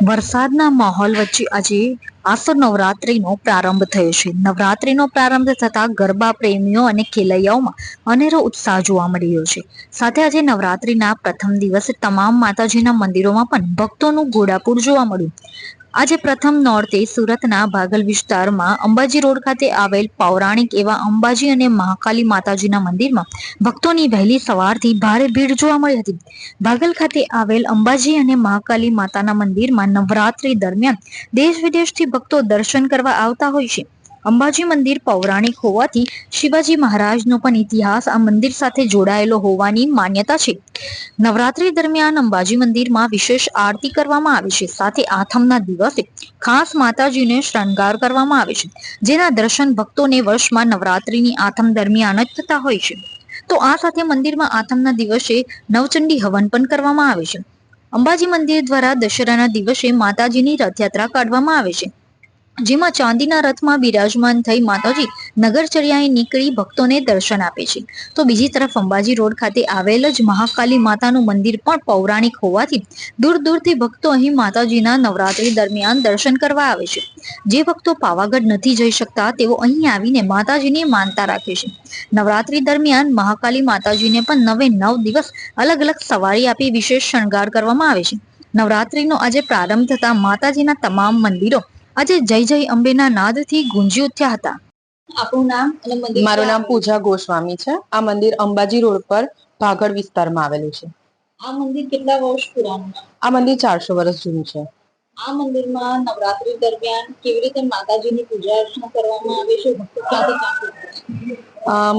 વરસાદના માહોલ વચ્ચે આજે આસો નવરાત્રીનો પ્રારંભ થયો છે. નવરાત્રીનો પ્રારંભ થતા ગરબા પ્રેમીઓ અને ખેલૈયાઓમાં અનેરો ઉત્સાહ જોવા મળી રહ્યો છે. સાથે આજે નવરાત્રીના પ્રથમ દિવસે તમામ માતાજીના મંદિરોમાં પણ ભક્તોનું ઘોડાપૂર જોવા મળ્યું. આજે પ્રથમ નોરતે સુરતના ભાગલ વિસ્તારમાં અંબાજી રોડ ખાતે આવેલ પૌરાણિક એવા અંબાજી અને મહાકાલી માતાજીના મંદિરમાં ભક્તોની વહેલી સવારથી ભારે ભીડ જોવા મળી હતી. ભાગલ ખાતે આવેલ અંબાજી અને મહાકાલી માતાના મંદિરમાં નવરાત્રી દરમિયાન દેશ વિદેશથી ભક્તો દર્શન કરવા આવતા હોય છે. અંબાજી મંદિર પૌરાણિક હોવાથી શિવાજી મહારાજનો પણ ઇતિહાસ આ મંદિર સાથે જોડાયેલો હોવાની માન્યતા છે. નવરાત્રી દરમિયાન અંબાજી મંદિરમાં વિશેષ આરતી કરવામાં આવે છે. સાથે આઠમના દિવસે ખાસ માતાજીને શણગાર કરવામાં આવે છે, જેના દર્શન ભક્તોને વર્ષમાં નવરાત્રીની આઠમ દરમિયાન જ થતા હોય છે. તો આ સાથે મંદિરમાં આઠમના દિવસે નવચંડી હવન પણ કરવામાં આવે છે. અંબાજી મંદિર દ્વારા દશેરાના દિવસે માતાજીની રથયાત્રા કાઢવામાં આવે છે, જેમાં ચાંદીના રથમાં બિરાજમાન થઈ માતાજી નગરચર્યાએ નીકળી ભક્તોને દર્શન આપે છે. તો બીજી તરફ અંબાજી રોડ ખાતે આવેલ જ મહાકાલી માતાનું મંદિર પણ પૌરાણિક હોવાથી દૂર દૂરથી ભક્તો અહીં માતાજીના નવરાત્રી દરમિયાન દર્શન કરવા આવે છે. જે ભક્તો પાવાગઢ નથી જઈ શકતા તેઓ અહીં આવીને માતાજીની માનતા રાખે છે. નવરાત્રી દરમિયાન મહાકાલી માતાજીને પણ 9 દિવસ અલગ અલગ સવારી આપી વિશેષ શણગાર કરવામાં આવે છે. નવરાત્રીનો આજે પ્રારંભ થતા માતાજીના તમામ મંદિરો આજે જય જય અંબેના નાદથી ગુંજી ઉઠ્યા હતા. આપણું નામ અને મંદિર? મારું નામ પૂજા ગોસ્વામી છે. આ મંદિર અંબાજી રોડ પર ભાગળ વિસ્તારમાં આવેલું છે. આ મંદિર કેટલા વર્ષ પુરાણું છે? આ મંદિર 400 વર્ષ જૂનું છે. આ મંદિરમાં નવરાત્રી દરમિયાન કેવી રીતે માતાજીની પૂજા અર્ચના કરવામાં આવે છે? ભક્તો ક્યાંથી ક્યાંથી?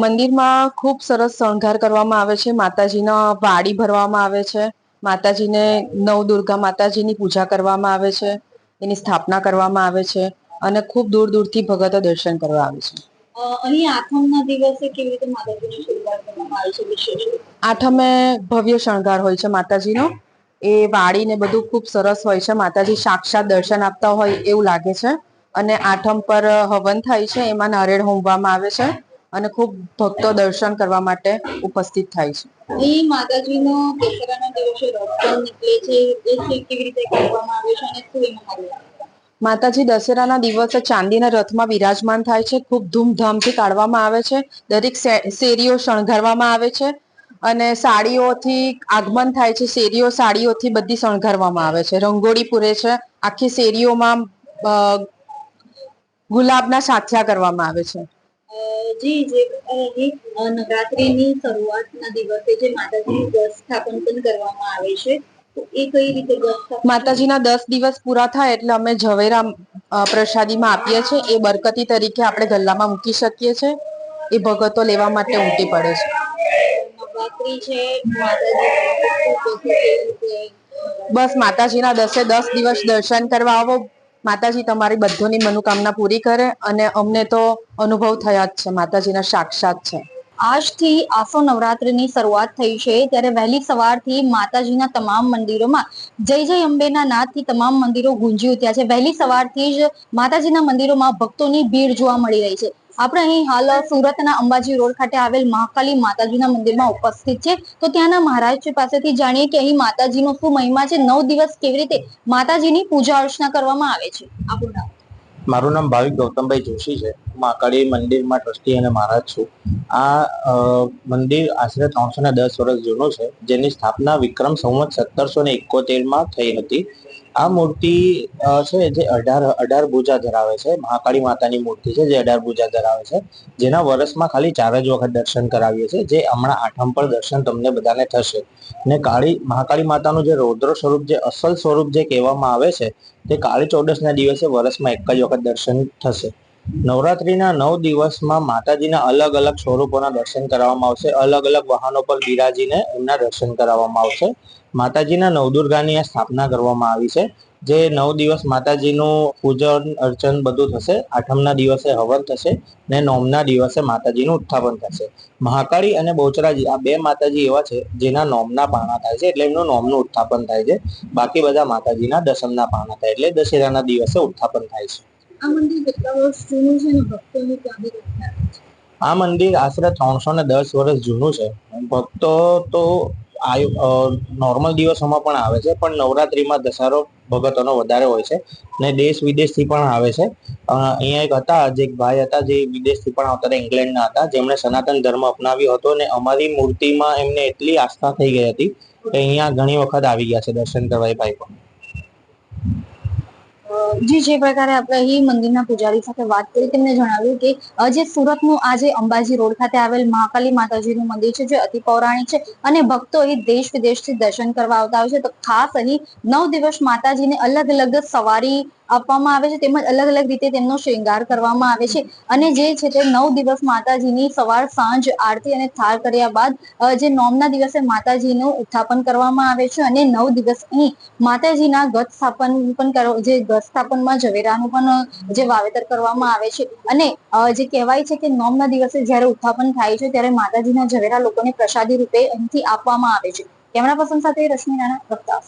મંદિરમાં ખૂબ સરસ શણગાર કરવામાં આવે છે. માતાજીના વાડી ભરવામાં આવે છે. માતાજીને નવદુર્ગા માતાજીની પૂજા કરવામાં આવે છે, એની સ્થાપના કરવામાં આવે છે અને ખૂબ દૂર દૂરથી ભક્તો દર્શન કરવા આવે છે. અહીં આઠમના દિવસે કેવી રીતે માતાજીનો શણગાર કરવામાં આવે છે? વિશેષ આઠમે ભવ્ય શણગાર હોય છે માતાજીનો. એ વાડી ને બધું ખૂબ સરસ હોય છે. માતાજી સાક્ષાત દર્શન આપતા હોય એવું લાગે છે. અને આઠમ પર હવન થાય છે, એમાં નારિયેળ હોમવામાં આવે છે અને ખૂબ ભક્તો દર્શન કરવા માટે ઉપસ્થિત થાય છે. અહીં માતાજીનો દશેરાના દિવસે રથ પણ નીકળે છે, એ કેવી રીતે કરવામાં આવે છે અને શું એમાં માતાજી દશેરાના દિવસે ચાંદીના રથમાં બિરાજમાન થાય છે. ખૂબ ધૂમધામથી કાઢવામાં આવે છે. દરેક શેરીઓ શણગારવામાં આવે છે અને સાડીઓથી આગમન થાય છે. શેરીઓ સાડીઓથી બધી શણગારવામાં આવે છે. રંગોળી પૂરે છે. આખી શેરીઓમાં ગુલાબના સાથિયા કરવામાં આવે છે. જી જે નવરાત્રીની શરૂઆતના દિવસે જે માતાજીનું ઘર સ્થાપન પણ કરવામાં આવે છે, તો એ કઈ રીતે માતાજીના 10 દિવસ પૂરા થાય એટલે અમે ઝવેરા પ્રસાદીમાં આપીએ છીએ. એ બરકતી તરીકે આપણે ગલ્લામાં મૂકી શકીએ છીએ. એ ભગતો લેવા માટે ઉમટી પડે છે. નવરાત્રી છે, માતાજી બસ માતાજીના 10 દિવસ દર્શન કરવા આવો. માતાજી તમારી બધોની મનોકામના પૂરી કરે અને અમને તો અનુભવ થયા જ છે, માતાજીના સાક્ષાત છે. આજથી આસો નવરાત્રીની શરૂઆત થઈ છે, ત્યારે વહેલી સવારથી માતાજીના તમામ મંદિરોમાં જય જય અંબેના નાદથી તમામ મંદિરો ગુંજી ઉઠ્યા છે. વહેલી સવારથી જ માતાજીના મંદિરોમાં ભક્તોની ભીડ જોવા મળી રહી છે. આપણે અહીં હાલ સુરતના અંબાજી રોડ ખાતે આવેલ મહાકાલી માતાજીના મંદિરમાં ઉપસ્થિત છે. તો ત્યાંના મહારાજ પાસેથી જાણીએ કે અહીં માતાજીનો શું મહિમા છે, 9 દિવસ કેવી રીતે માતાજીની પૂજા અર્ચના કરવામાં આવે છે. આપણું નામ? મારું નામ ભાવિક ગૌતમભાઈ જોશી છે. મહાકાળી મંદિરમાં ટ્રસ્ટી અને મહારાજ છું. આ મંદિર આશરે 310 વર્ષ જૂનું છે, જેની સ્થાપના વિક્રમ સંવત 1771 થઈ હતી. આ મૂર્તિ છે જે 18 ભુજા ધરાવે છે. મહાકાળી માતાની મૂર્તિ છે જે 18 ભુજા ધરાવે છે, જેના વર્ષમાં ખાલી 4 જ વખત દર્શન કરાવીએ છીએ, જે હમણાં આઠમ પર દર્શન તમને બધાને થશે. ને મહાકાળી માતાનું જે રૌદ્ર સ્વરૂપ, જે અસલ સ્વરૂપ જે કહેવામાં આવે છે, તે કાળી ચૌદસના દિવસે વર્ષમાં એક જ વખત દર્શન થશે. નવરાત્રીના 9 દિવસમાં માતાજીના અલગ અલગ સ્વરૂપોના દર્શન કરવામાં આવશે. અલગ અલગ વાહનો પર બિરાજીને એમના દર્શન કરાવવામાં આવશે. માતાજીના નવદુર્ગાની સ્થાપના કરવામાં આવી છે, જે 9 દિવસ માતાજીનું પૂજન અર્ચન બધું થશે. આઠમના દિવસે હવન થશે ને 9મના દિવસે માતાજીનું ઉત્થાપન થશે. મહાકાળી અને બહુચરાજી આ બે માતાજી એવા છે જેના 9મના પારણા થાય છે, એટલે એમનું 9મનું ઉત્થાપન થાય છે. બાકી બધા માતાજીના 10મના પારણા થાય એટલે દશેરાના દિવસે ઉત્થાપન થાય છે. આ મંદિર કેટલા વર્ષ જૂનું છે અને ભક્તોની ક્યાંથી રચના છે? આ મંદિર આશરે 310 વર્ષ જૂનું છે. ભક્તો તો નોર્મલ દિવસોમાં પણ આવે છે, પણ નવરાત્રીમાં દશેરો ભગતોનો વધારે હોય છે ને દેશ વિદેશથી પણ આવે છે. અહીંયા એક હતા, જે એક ભાઈ હતા જે વિદેશથી પણ આવતા હતા, ઇંગ્લેન્ડના હતા, જેમણે સનાતન ધર્મ અપનાવ્યો હતો અને અમારી મૂર્તિમાં એમને એટલી આસ્થા થઈ ગઈ હતી કે અહીંયા ઘણી વખત આવી ગયા છે દર્શન કરવા એ ભાઈ પણ. જી, જે પ્રકારે આપણે અહીં મંદિરના પૂજારી સાથે વાત કરી, તેમને જણાવ્યું કે જે સુરતનું આ જે અંબાજી રોડ ખાતે આવેલ મહાકાલી માતાજીનું મંદિર છે, જે અતિ પૌરાણિક છે અને ભક્તો અહીં દેશ વિદેશથી દર્શન કરવા આવતા હોય છે. તો ખાસ અહીં 9 દિવસ માતાજીને અલગ અલગ સવારી આપવામાં આવે છે, તેમજ અલગ અલગ રીતે તેમનો શૃંગાર કરવામાં આવે છે. અને જે છે તે 9 દિવસ માતાજીની સવાર સાંજ આરતી અને થાળ કર્યા બાદ જે નોમના દિવસે માતાજીનું ઉત્થાપન કરવામાં આવે છે અને 9 દિવસ અહીં માતાજીના ઘટ સ્થાપન પણ જે ઘટ સ્થાપનમાં ઝવેરાનું પણ જે વાવેતર કરવામાં આવે છે. અને જે કહેવાય છે કે નોમના દિવસે જ્યારે ઉત્થાપન થાય છે ત્યારે માતાજીના ઝવેરા લોકોને પ્રસાદી રૂપે અહીંથી આપવામાં આવે છે. કેમેરા પર્સન સાથે રશ્મિ રાણા, વક્તા.